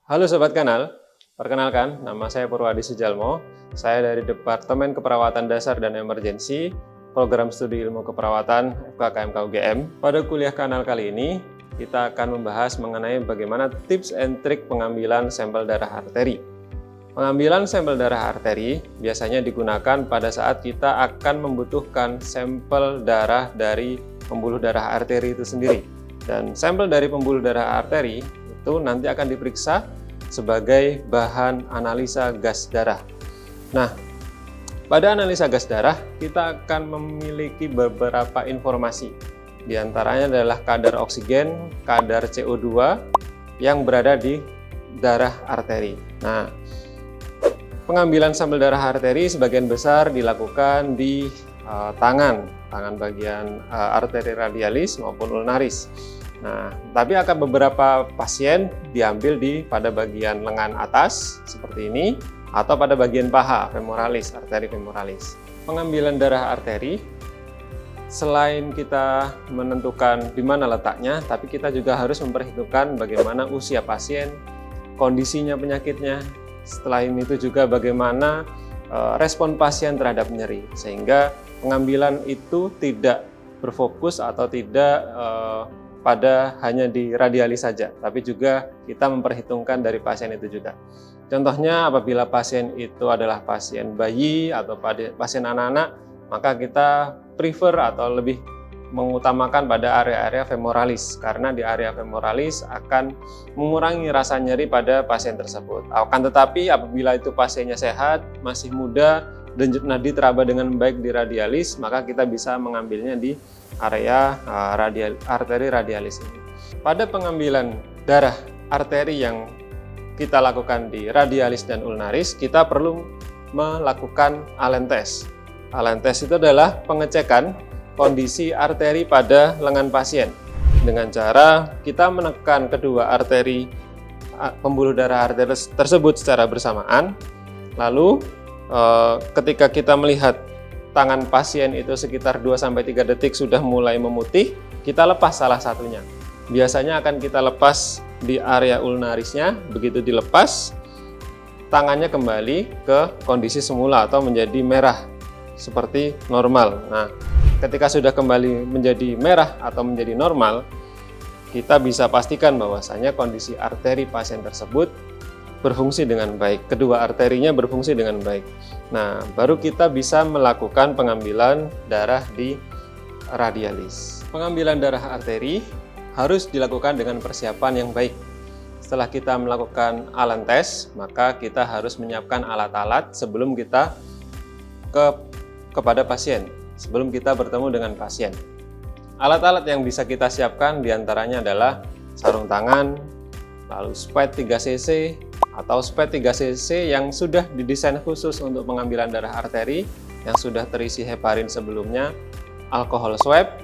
Halo Sobat Kanal, perkenalkan nama saya Purwadi Sujalmo. Saya dari Departemen Keperawatan Dasar dan Emergensi, Program Studi Ilmu Keperawatan FKKMK UGM. Pada kuliah kanal kali ini, kita akan membahas mengenai bagaimana tips and trik pengambilan sampel darah arteri. Pengambilan sampel darah arteri biasanya digunakan pada saat kita akan membutuhkan sampel darah dari pembuluh darah arteri itu sendiri. Dan sampel dari pembuluh darah arteri itu nanti akan diperiksa sebagai bahan analisa gas darah. Nah, pada analisa gas darah kita akan memiliki beberapa informasi. Di antaranya adalah kadar oksigen, kadar CO2 yang berada di darah arteri. Nah, pengambilan sampel darah arteri sebagian besar dilakukan di tangan bagian arteri radialis maupun ulnaris. Nah, tapi akan beberapa pasien diambil pada bagian lengan atas seperti ini atau pada bagian paha femoralis, arteri femoralis. Pengambilan darah arteri selain kita menentukan di mana letaknya, tapi kita juga harus memperhitungkan bagaimana usia pasien, kondisinya penyakitnya. Setelah itu juga bagaimana respon pasien terhadap nyeri, sehingga pengambilan itu tidak berfokus atau tidak pada hanya di radialis saja, tapi juga kita memperhitungkan dari pasien itu juga. Contohnya apabila pasien itu adalah pasien bayi atau pasien anak-anak, maka kita prefer atau lebih mengutamakan pada area-area femoralis, karena di area femoralis akan mengurangi rasa nyeri pada pasien tersebut. Akan tetapi apabila itu pasiennya sehat, masih muda, dan nadi teraba dengan baik di radialis, maka kita bisa mengambilnya di area arteri radialis ini. Pada pengambilan darah arteri yang kita lakukan di radialis dan ulnaris, kita perlu melakukan Allen test. Allen test itu adalah pengecekan kondisi arteri pada lengan pasien dengan cara kita menekan kedua arteri pembuluh darah arteri tersebut secara bersamaan. Lalu ketika kita melihat tangan pasien itu sekitar 2-3 detik sudah mulai memutih, kita lepas salah satunya. Biasanya akan kita lepas di area ulnarisnya. Begitu dilepas, tangannya kembali ke kondisi semula atau menjadi merah seperti normal. Nah, ketika sudah kembali menjadi merah atau menjadi normal, kita bisa pastikan bahwasanya kondisi arteri pasien tersebut berfungsi dengan baik, kedua arterinya berfungsi dengan baik. Nah, baru kita bisa melakukan pengambilan darah di radialis. Pengambilan darah arteri harus dilakukan dengan persiapan yang baik. Setelah kita melakukan Allen test, maka kita harus menyiapkan alat-alat sebelum kita kepada pasien, sebelum kita bertemu dengan pasien. Alat-alat yang bisa kita siapkan diantaranya adalah sarung tangan, lalu spade 3 cc atau spade 3 cc yang sudah didesain khusus untuk pengambilan darah arteri, yang sudah terisi heparin sebelumnya, alkohol swab,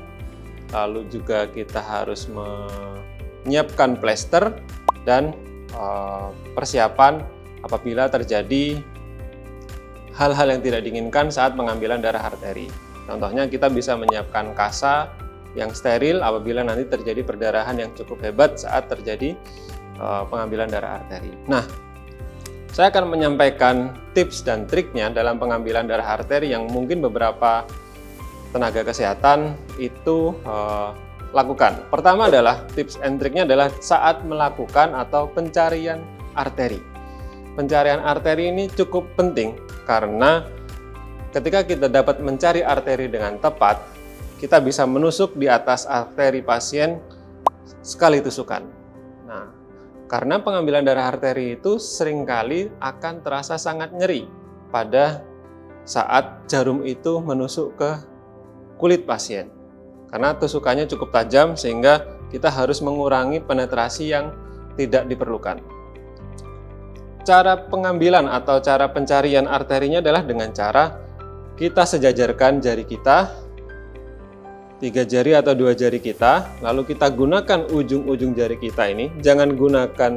lalu juga kita harus menyiapkan plester dan persiapan apabila terjadi hal-hal yang tidak diinginkan saat pengambilan darah arteri. Contohnya kita bisa menyiapkan kasa yang steril apabila nanti terjadi perdarahan yang cukup hebat saat terjadi pengambilan darah arteri. Nah, saya akan menyampaikan tips dan triknya dalam pengambilan darah arteri yang mungkin beberapa tenaga kesehatan itu lakukan. Pertama adalah tips and triknya adalah saat melakukan atau pencarian arteri. Pencarian arteri ini cukup penting karena ketika kita dapat mencari arteri dengan tepat, kita bisa menusuk di atas arteri pasien sekali tusukan. Nah, karena pengambilan darah arteri itu seringkali akan terasa sangat nyeri pada saat jarum itu menusuk ke kulit pasien. Karena tusukannya cukup tajam sehingga kita harus mengurangi penetrasi yang tidak diperlukan. Cara pengambilan atau cara pencarian arterinya adalah dengan cara kita sejajarkan jari kita, 3 jari atau 2 jari kita, lalu kita gunakan ujung-ujung jari kita ini. Jangan gunakan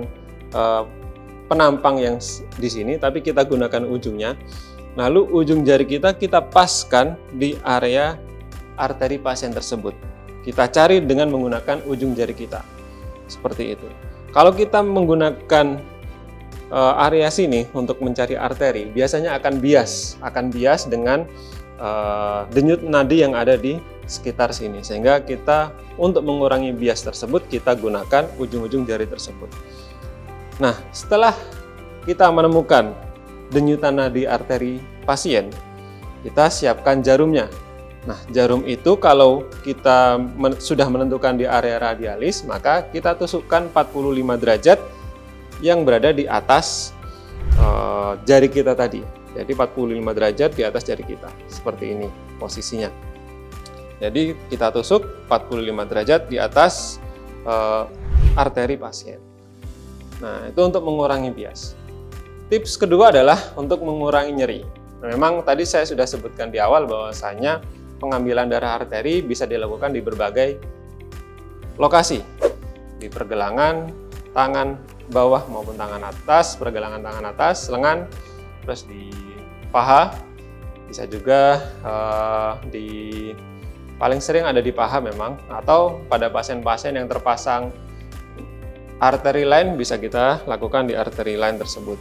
penampang yang di sini, tapi kita gunakan ujungnya. Lalu ujung jari kita paskan di area arteri pasien tersebut. Kita cari dengan menggunakan ujung jari kita. Seperti itu. Kalau kita menggunakan area sini untuk mencari arteri biasanya akan bias dengan denyut nadi yang ada di sekitar sini, sehingga kita untuk mengurangi bias tersebut kita gunakan ujung-ujung jari tersebut. Nah, setelah kita menemukan denyutan nadi arteri pasien, kita siapkan jarumnya. Nah, jarum itu kalau kita sudah menentukan di area radialis, maka kita tusukkan 45 derajat yang berada di atas jari kita tadi. Jadi 45 derajat di atas jari kita, seperti ini posisinya. Jadi kita tusuk 45 derajat di atas arteri pasien. Nah, itu untuk mengurangi bias. Tips kedua adalah untuk mengurangi nyeri. Memang tadi saya sudah sebutkan di awal bahwasanya pengambilan darah arteri bisa dilakukan di berbagai lokasi. Di pergelangan tangan bawah maupun tangan atas, pergelangan tangan atas, lengan, terus di paha, bisa juga paling sering ada di paha memang, atau pada pasien-pasien yang terpasang arteri line bisa kita lakukan di arteri line tersebut.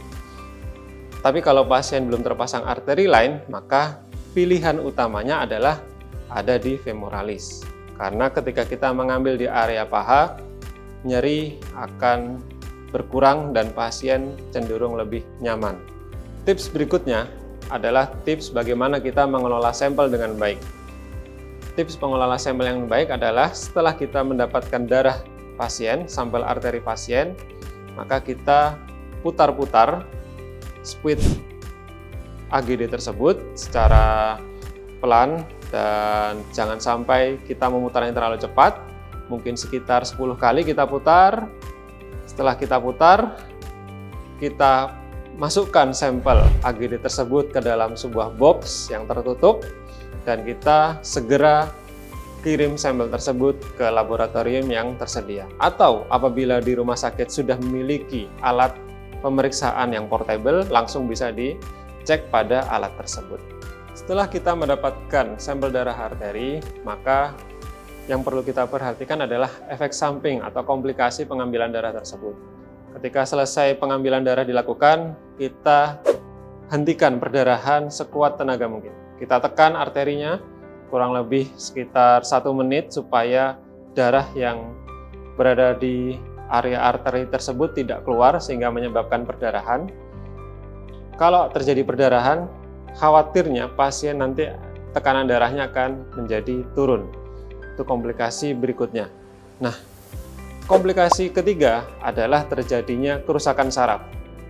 Tapi kalau pasien belum terpasang arteri line, maka pilihan utamanya adalah ada di femoralis. Karena ketika kita mengambil di area paha, nyeri akan berkurang dan pasien cenderung lebih nyaman. Tips berikutnya adalah tips bagaimana kita mengelola sampel dengan baik. Tips pengelola sampel yang baik adalah setelah kita mendapatkan darah pasien, sampel arteri pasien, maka kita putar-putar speed AGD tersebut secara pelan dan jangan sampai kita memutarnya terlalu cepat. Mungkin sekitar 10 kali kita putar. Setelah kita putar, kita masukkan sampel AGD tersebut ke dalam sebuah box yang tertutup dan kita segera kirim sampel tersebut ke laboratorium yang tersedia. Atau apabila di rumah sakit sudah memiliki alat pemeriksaan yang portable, langsung bisa dicek pada alat tersebut. Setelah kita mendapatkan sampel darah arteri, maka yang perlu kita perhatikan adalah efek samping atau komplikasi pengambilan darah tersebut. Ketika selesai pengambilan darah dilakukan, kita hentikan perdarahan sekuat tenaga mungkin. Kita tekan arterinya kurang lebih sekitar 1 menit supaya darah yang berada di area arteri tersebut tidak keluar sehingga menyebabkan perdarahan. Kalau terjadi perdarahan, khawatirnya pasien nanti tekanan darahnya akan menjadi turun. Itu komplikasi berikutnya. Nah, komplikasi ketiga adalah terjadinya kerusakan saraf.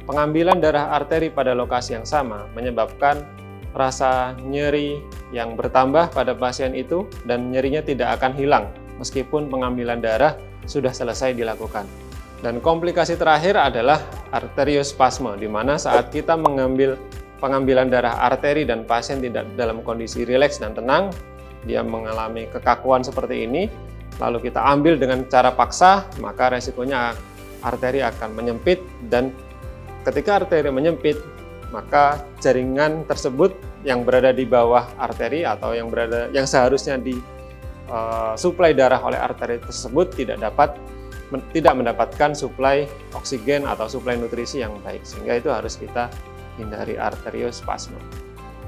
Pengambilan darah arteri pada lokasi yang sama menyebabkan rasa nyeri yang bertambah pada pasien itu dan nyerinya tidak akan hilang meskipun pengambilan darah sudah selesai dilakukan. Dan komplikasi terakhir adalah arteriospasme, di mana saat kita mengambil pengambilan darah arteri dan pasien tidak dalam kondisi rileks dan tenang, dia mengalami kekakuan seperti ini, lalu kita ambil dengan cara paksa, maka resikonya arteri akan menyempit, dan ketika arteri menyempit, maka jaringan tersebut yang berada di bawah arteri atau yang seharusnya disuplai darah oleh arteri tersebut tidak mendapatkan suplai oksigen atau suplai nutrisi yang baik, sehingga itu harus kita hindari arteriospasme.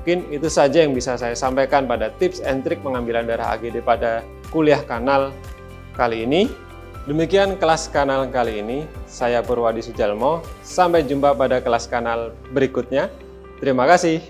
Mungkin itu saja yang bisa saya sampaikan pada tips and trik pengambilan darah AGD pada kuliah kanal kali ini. Demikian kelas kanal kali ini. Saya Purwadi Sudjalmo. Sampai jumpa pada kelas kanal berikutnya. Terima kasih.